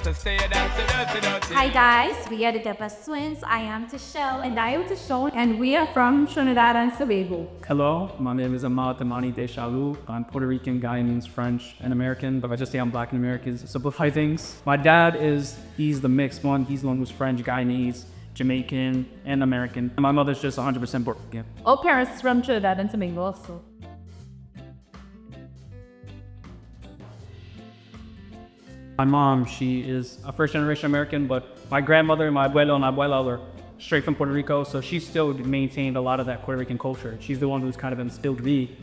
Hi guys, we are the Depas Twins. I am Tishelle. And I am Tishon. And we are from Trinidad and Tobago. Hello, my name is Ahmad. I'm Puerto Rican, Guyanese, French, and American. But if I just say I'm Black and American, to simplify things. My dad he's the mixed one. He's the one who's French, Guyanese, Jamaican, and American. And my mother's just 100% Puerto Rican. All parents from Trinidad and Tobago also. My mom, she is a first generation American, but my grandmother, my abuelo and abuela are straight from Puerto Rico, so she still maintained a lot of that Puerto Rican culture. She's the one who's kind of instilled me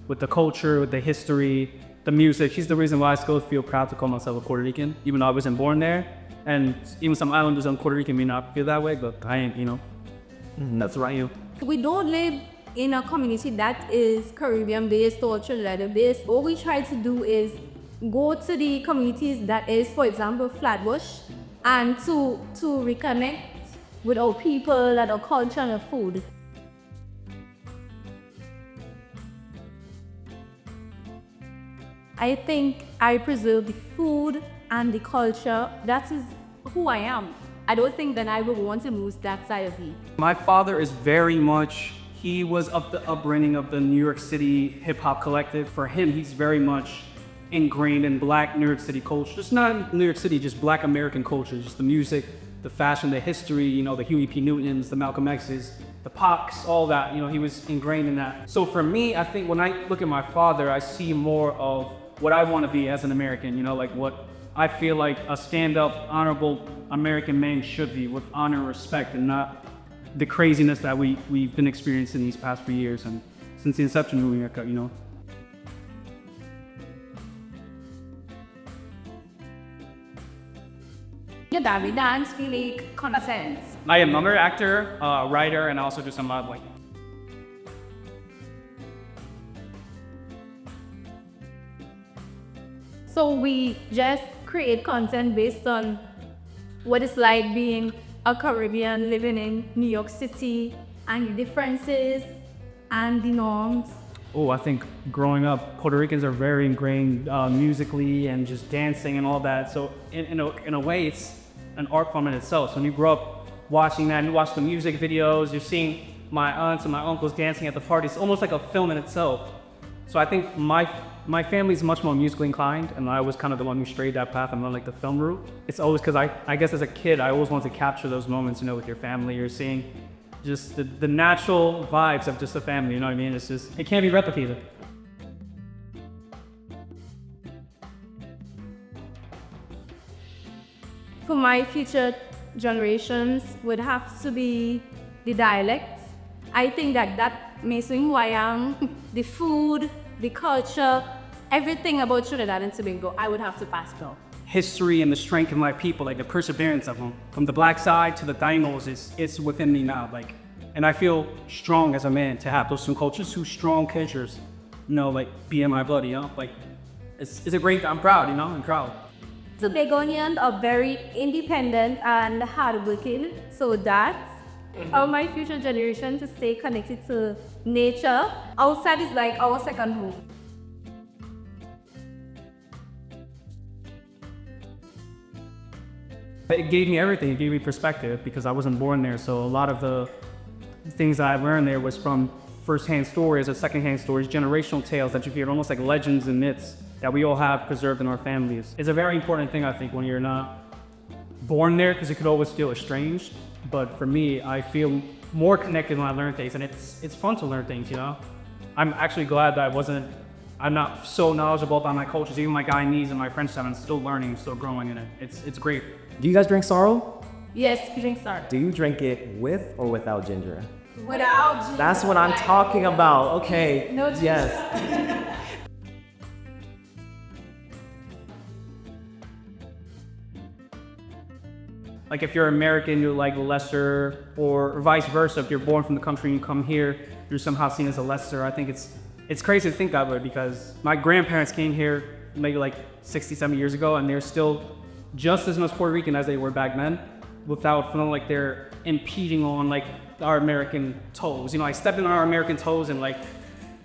with the culture, with the history, the music. She's the reason why I still feel proud to call myself a Puerto Rican, even though I wasn't born there. And even some islanders on Puerto Rican may not feel that way, but I ain't, That's right, We don't live in a community that is Caribbean-based or Trinidad-based. What we try to do is go to the communities that is, for example, Flatbush, and to reconnect with our people and our culture and our food. I think I preserve the food and the culture. That is who I am. I don't think that I would want to lose that side of me. My father is he was of the upbringing of the New York City hip hop collective. For him, he's very much ingrained in Black New York City culture. Just not New York City, just Black American culture, just the music, the fashion, the history, the Huey P. Newtons, the Malcolm X's, the Pacs, all that, he was ingrained in that. So for me, I think when I look at my father, I see more of what I want to be as an American, like what I feel like a stand-up, honorable American man should be, with honor and respect, and not the craziness that we've been experiencing these past few years and since the inception of America, Your David dance feel like content. I am another actor, writer, and I also do some modeling. So we just create content based on what it's like being a Caribbean living in New York City and the differences and the norms. Oh, I think growing up, Puerto Ricans are very ingrained musically and just dancing and all that. So in a way, it's an art form in itself. So when you grow up watching that and you watch the music videos, you're seeing my aunts and my uncles dancing at the parties. It's almost like a film in itself. So I think my family's much more musically inclined, and I was kind of the one who strayed that path and went like the film route. It's always because I guess as a kid, I always wanted to capture those moments, with your family. You're seeing just the natural vibes of just a family, you know what I mean? It's just, it can't be replicated. For my future generations would have to be the dialects. I think that makes me who I am. The food, the culture, everything about Trinidad and Tobago, I would have to pass down. History and the strength of my people, like the perseverance of them, from the Black side to the Tainos, it's within me now. And I feel strong as a man to have those two cultures, two strong cultures, be in my blood, It's a great, I'm proud, I'm proud. Tobagonians are very independent and hardworking, so that for my future generation to stay connected to nature. Outside is like our second home. It gave me everything. It gave me perspective because I wasn't born there. So a lot of the things that I learned there was from first-hand stories or second-hand stories, generational tales that you hear, almost like legends and myths that we all have preserved in our families. It's a very important thing, I think, when you're not born there, because you could always feel estranged. But for me, I feel more connected when I learn things, and it's fun to learn things, I'm actually glad that I'm not so knowledgeable about my cultures. Even my Guyanese and my French side, I'm still learning, still growing in it. It's great. Do you guys drink sorrel? Yes, we drink sorrel. Do you drink it with or without ginger? Without ginger. That's what I'm talking about. Okay. No ginger. Yes. Like if you're American, you're like lesser, or vice versa. If you're born from the country and you come here, you're somehow seen as a lesser. I think it's crazy to think that way because my grandparents came here maybe like 60, 70 years ago, and they're still just as much Puerto Rican as they were back then, without feeling like they're impeding on like our American toes. I stepped on our American toes and like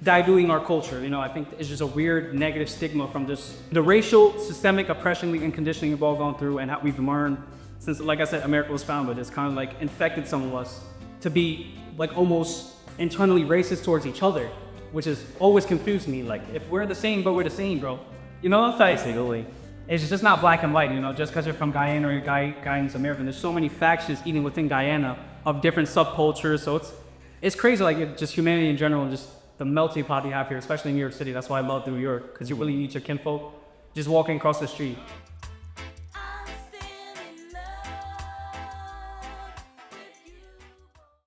diluting our culture. You know, I think it's just a weird negative stigma from just the racial systemic oppression and conditioning we've all gone through, and how we've learned since, like I said, America was founded. It's kind of like infected some of us to be like almost internally racist towards each other, which has always confused me. Like, if we're the same, but we're the same, bro. You know, it's like, Absolutely. it's just not black and white, you know, just because you're from Guyana or Guyana's American. There's so many factions even within Guyana of different subcultures. So it's crazy, like just humanity in general, and just the melting pot you have here, especially in New York City. That's why I love New York, because you really meet your kinfolk just walking across the street.